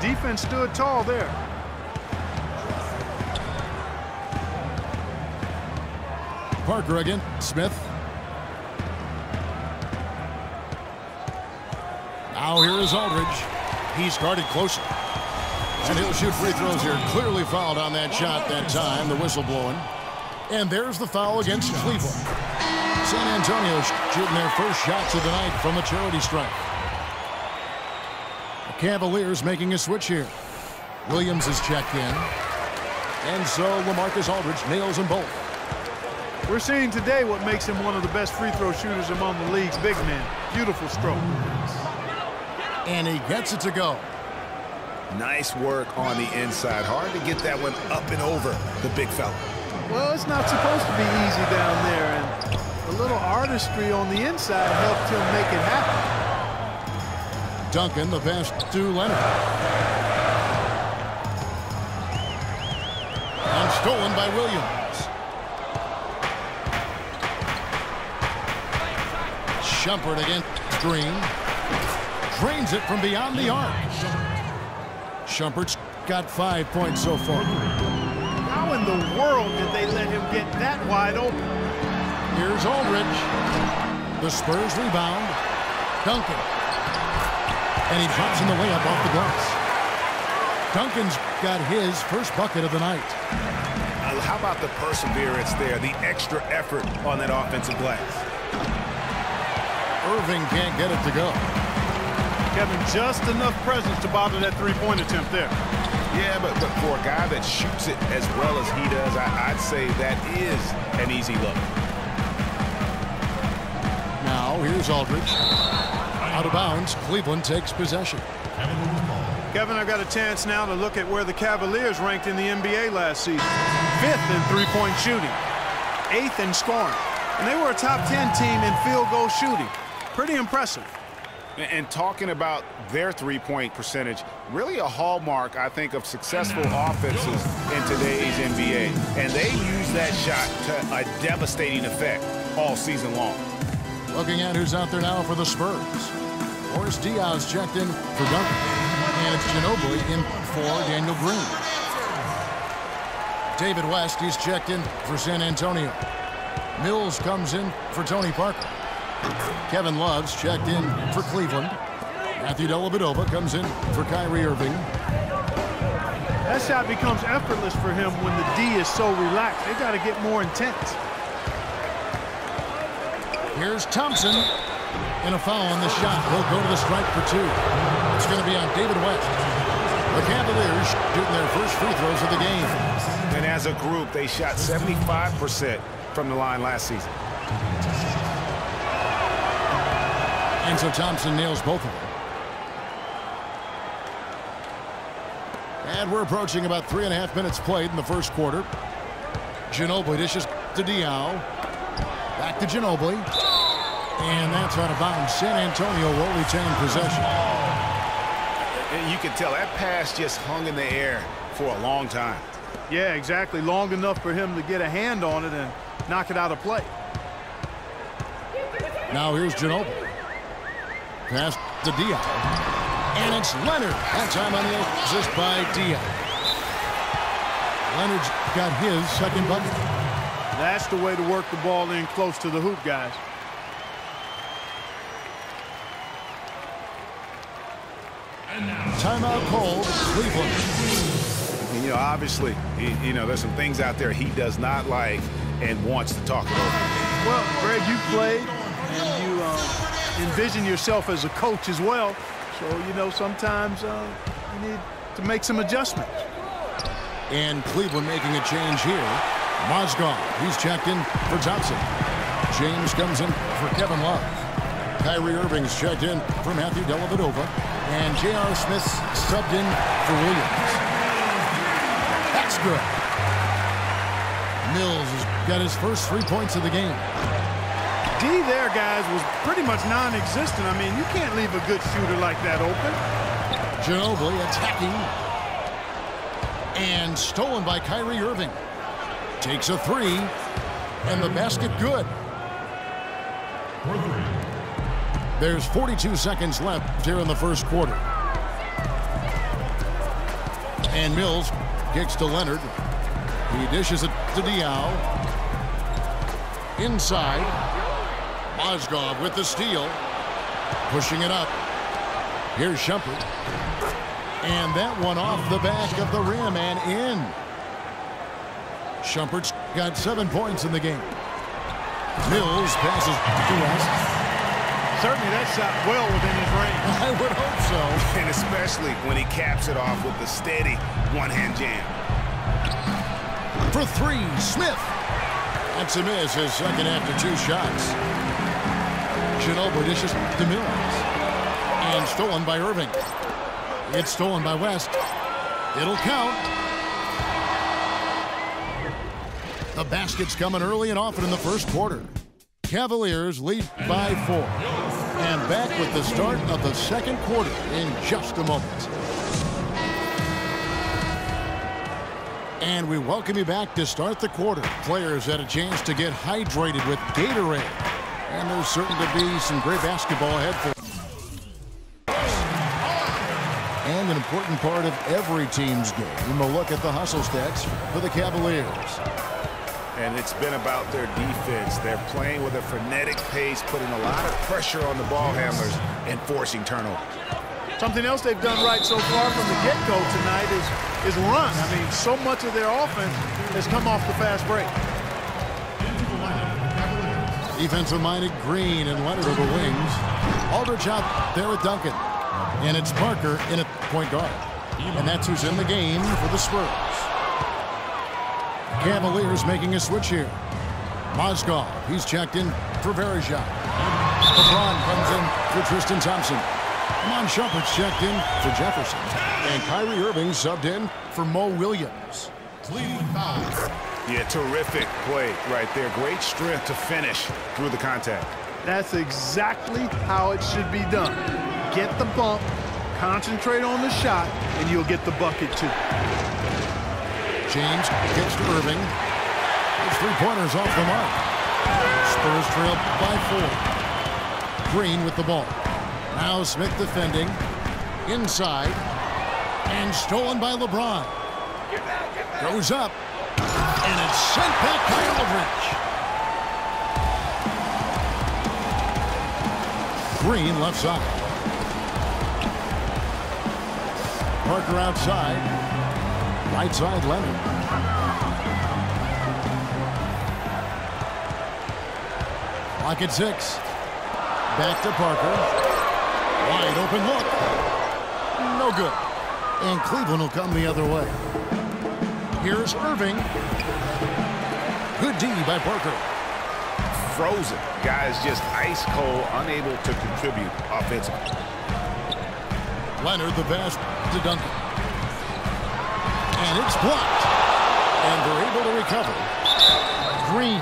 defense stood tall there. Parker again. Smith. Now here is Aldridge. He's guarded closer. And he'll shoot free throws here. Clearly fouled on that shot that time. The whistle blowing. And there's the foul against Cleveland. San Antonio shooting their first shots of the night from a charity stripe. The Cavaliers making a switch here. Williams is checked in. And so LaMarcus Aldridge nails them both. We're seeing today what makes him one of the best free throw shooters among the league's big men. Beautiful stroke. And he gets it to go. Nice work on the inside. Hard to get that one up and over the big fella. Well, it's not supposed to be easy down there, and a little artistry on the inside helped him make it happen. Duncan, the pass to Leonard. And stolen by Williams. Shumpert against Green. Drains it from beyond the arc. Shumpert's got 5 points so far. How in the world did they let him get that wide open? Here's Aldridge. The Spurs rebound. Duncan. And he drops in the layup off the glass. Duncan's got his first bucket of the night. How about the perseverance there, the extra effort on that offensive glass? Irving can't get it to go. Kevin, just enough presence to bother that three-point attempt there. Yeah, but for a guy that shoots it as well as he does, I'd say that is an easy look. Now, here's Aldridge. Out of bounds, Cleveland takes possession. Kevin, I've got a chance now to look at where the Cavaliers ranked in the NBA last season. 5th in three-point shooting. 8th in scoring. And they were a top 10 team in field goal shooting. Pretty impressive. And talking about their three-point percentage, really a hallmark, I think, of successful offenses in today's NBA. And they use that shot to a devastating effect all season long. Looking at who's out there now for the Spurs. Boris Diaz checked in for Duncan. And it's Ginobili in for Daniel Green. David West, he's checked in for San Antonio. Mills comes in for Tony Parker. Kevin Love's checked in for Cleveland. Matthew Dellavedova comes in for Kyrie Irving. That shot becomes effortless for him when the D is so relaxed. They got to get more intense. Here's Thompson. And a foul on the shot. He'll go to the stripe for 2. It's going to be on David West. The Cavaliers shooting their first free throws of the game. And as a group, they shot 75% from the line last season. And so Thompson nails both of them. And we're approaching about 3.5 minutes played in the first quarter. Ginobili dishes to Diaw. Back to Ginobili. And that's out of bounds. San Antonio will retain possession. And you can tell that pass just hung in the air for a long time. Yeah, exactly. Long enough for him to get a hand on it and knock it out of play. Now here's Ginobili. Pass to Diaw. And it's Leonard. That time on the assist by Diaw. Leonard's got his second bucket. That's the way to work the ball in close to the hoop, guys. Timeout called, Cleveland. You know, obviously, there's some things out there he does not like and wants to talk it over. Well, Greg, you played and you envision yourself as a coach as well. So, sometimes you need to make some adjustments. And Cleveland making a change here. Mozgov, he's checked in for Thompson. James comes in for Kevin Love. Kyrie Irving's checked in for Matthew Dellavedova. And J.R. Smith's subbed in for Williams. That's good. Mills has got his first 3 points of the game. D there, guys, was pretty much non-existent. I mean, you can't leave a good shooter like that open. Ginobili attacking. And stolen by Kyrie Irving. Takes a 3. And the basket good. There's 42 seconds left here in the first quarter. And Mills kicks to Leonard. He dishes it to Diao. Inside. Mozgov with the steal. Pushing it up. Here's Shumpert. And that one off the back of the rim and in. Shumpert's got 7 points in the game. Mills passes to West. Certainly that shot well within his range. I would hope so. And especially when he caps it off with the steady one-hand jam. For three, Smith. That's a miss, his second after 2 shots. Ginobili dishes to Mills. And stolen by Irving. It's stolen by West. It'll count. The basket's coming early and often in the first quarter. Cavaliers lead by 4. And back with the start of the second quarter in just a moment. And we welcome you back to start the quarter. Players had a chance to get hydrated with Gatorade. And there's certain to be some great basketball ahead for them. And an important part of every team's game, a look at the hustle stats for the Cavaliers. And it's been about their defense. They're playing with a frenetic pace, putting a lot of pressure on the ball handlers and forcing turnovers. Something else they've done right so far from the get-go tonight is run. I mean, so much of their offense has come off the fast break. Defensive-minded Green and Leonard over wings. Aldridge out there with Duncan. And it's Parker in at point guard. And that's who's in the game for the Spurs. Cavaliers making a switch here. Mozgov, he's checked in for Verejao. LeBron comes in for Tristan Thompson. Amon Shumpert's checked in for Jefferson. And Kyrie Irving subbed in for Mo Williams. Yeah, terrific play right there. Great strength to finish through the contact. That's exactly how it should be done. Get the bump, concentrate on the shot, and you'll get the bucket too. James kicks to Irving. His 3-pointers off the mark. Spurs trail by 4. Green with the ball. Now Smith defending. Inside. And stolen by LeBron. Goes up. And it's sent back by Aldridge. Green left side. Parker outside. Right side, Leonard. Clock at 6. Back to Parker. Wide open look. No good. And Cleveland will come the other way. Here's Irving. Good D by Parker. Frozen. Guys just ice cold, unable to contribute offensively. Leonard the pass to Duncan. And it's blocked. And they're able to recover. Green.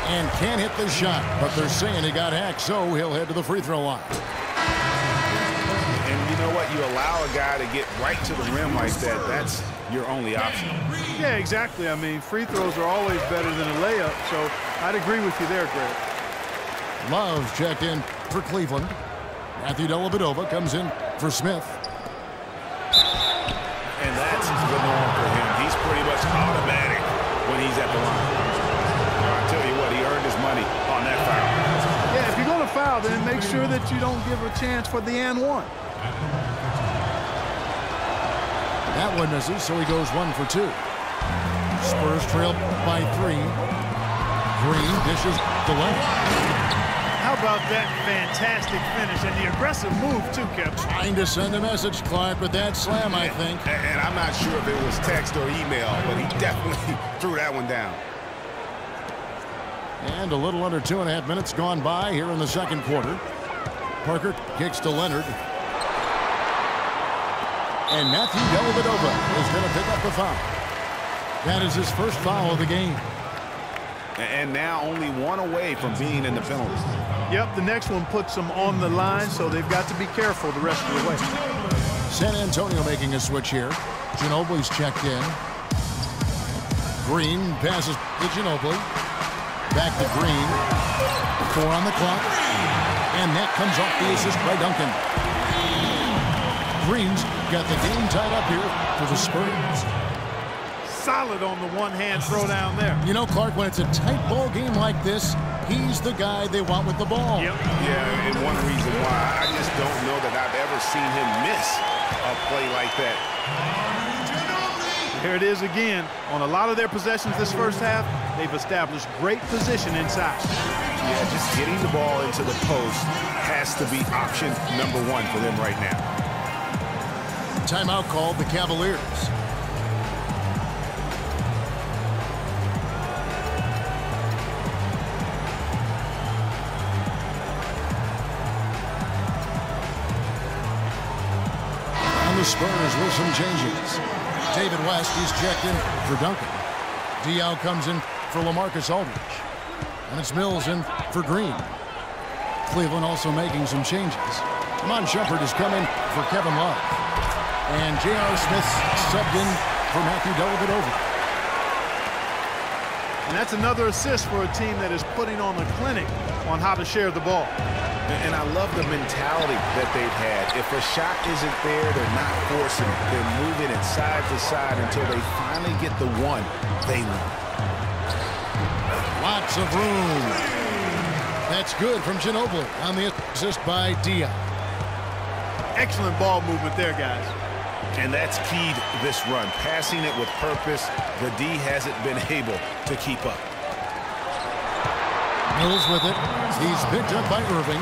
And can't hit the shot, but they're saying he got hacked, so he'll head to the free throw line. And you know what? You allow a guy to get right to the rim like that. That's your only option. Yeah, exactly. I mean, free throws are always better than a layup, so I'd agree with you there, Greg. Love checked in for Cleveland. Matthew Dellavedova comes in for Smith. And that's the norm for him. He's pretty much automatic when he's at the line. I tell you what, he earned his money on that foul. Yeah, if you're going to foul, then make sure that you don't give a chance for the and one. That one misses, so he goes 1 for 2. Spurs trail by 3. Green dishes to Leonard. How about that fantastic finish and the aggressive move, too, Kevin? Trying to send a message, Clark, with that slam, I think. And I'm not sure if it was text or email, but he definitely threw that one down. And a little under 2.5 minutes gone by here in the second quarter. Parker kicks to Leonard. And Matthew Dellavedova is going to pick up the foul. That is his first foul of the game. And now only 1 away from being in the penalty. Yep, the next one puts them on the line, so they've got to be careful the rest of the way. San Antonio making a switch here. Ginobili's checked in. Green passes to Ginobili. Back to Green. 4 on the clock. And that comes off the assist by Duncan. Green's got the game tied up here for the Spurs. Solid on the one-hand throw down there. You know, Clark, when it's a tight ball game like this, he's the guy they want with the ball. Yep. Yeah, and one reason why I just don't know that I've ever seen him miss a play like that. Here it is again. On a lot of their possessions this first half, they've established great position inside. Yeah, just getting the ball into the post has to be option number one for them right now. Timeout called the Cavaliers. And the Spurs with some changes. David West, he's checked in for Duncan. Diaw comes in for LaMarcus Aldridge. And it's Mills in for Green. Cleveland also making some changes. Iman Shumpert is coming for Kevin Love. And J.R. Smith subbed in for Matthew Dellavedova. And that's another assist for a team that is putting on a clinic on how to share the ball. And I love the mentality that they've had. If a shot isn't there, they're not forcing it. They're moving it side to side until they finally get the one they want. Lots of room. That's good from Ginobili on the assist by Diaw. Excellent ball movement there, guys. And that's keyed this run. Passing it with purpose, the D hasn't been able to keep up. Mills with it. He's picked up by Irving.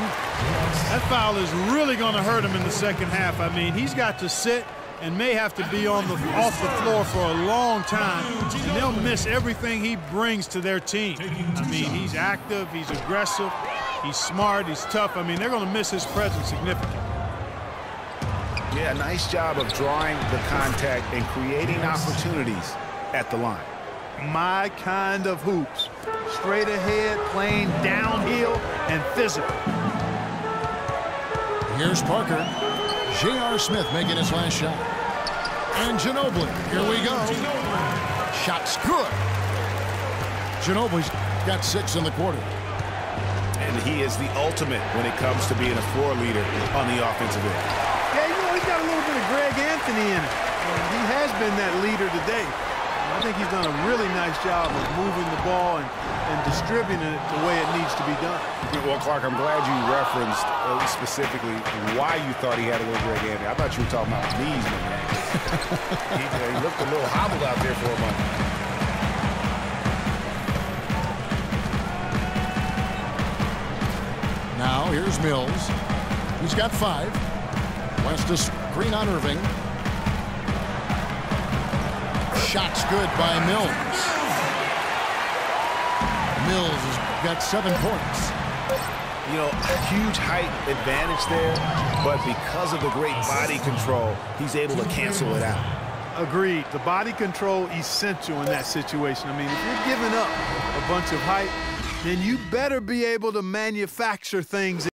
That foul is really going to hurt him in the second half. I mean, he's got to sit and may have to be off the floor for a long time, and they'll miss everything he brings to their team. I mean, he's active, he's aggressive, he's smart, he's tough. I mean, they're going to miss his presence significantly. Yeah, nice job of drawing the contact and creating opportunities at the line. My kind of hoops. Straight ahead, playing downhill, and physical. Here's Parker. J.R. Smith making his last shot. And Ginobili. Here we go. Shot's good. Ginobili's got 6 in the quarter. And he is the ultimate when it comes to being a floor leader on the offensive end. Yeah, you know, he's got a little bit of Greg Anthony in it. He has been that leader today. I think he's done a really nice job of moving the ball and distributing it the way it needs to be done. Well, Clark, I'm glad you referenced specifically why you thought he had a little Greg Anthony. I thought you were talking about his knees, man. he looked a little hobbled out there for a moment. Now, here's Mills. He's got 5. West to screen on Irving. Shot's good by Mills. Mills has got 7 points. You know, huge height advantage there, but because of the great body control, he's able to cancel it out. Agreed. The body control essential in that situation. I mean, if you're giving up a bunch of height, then you better be able to manufacture things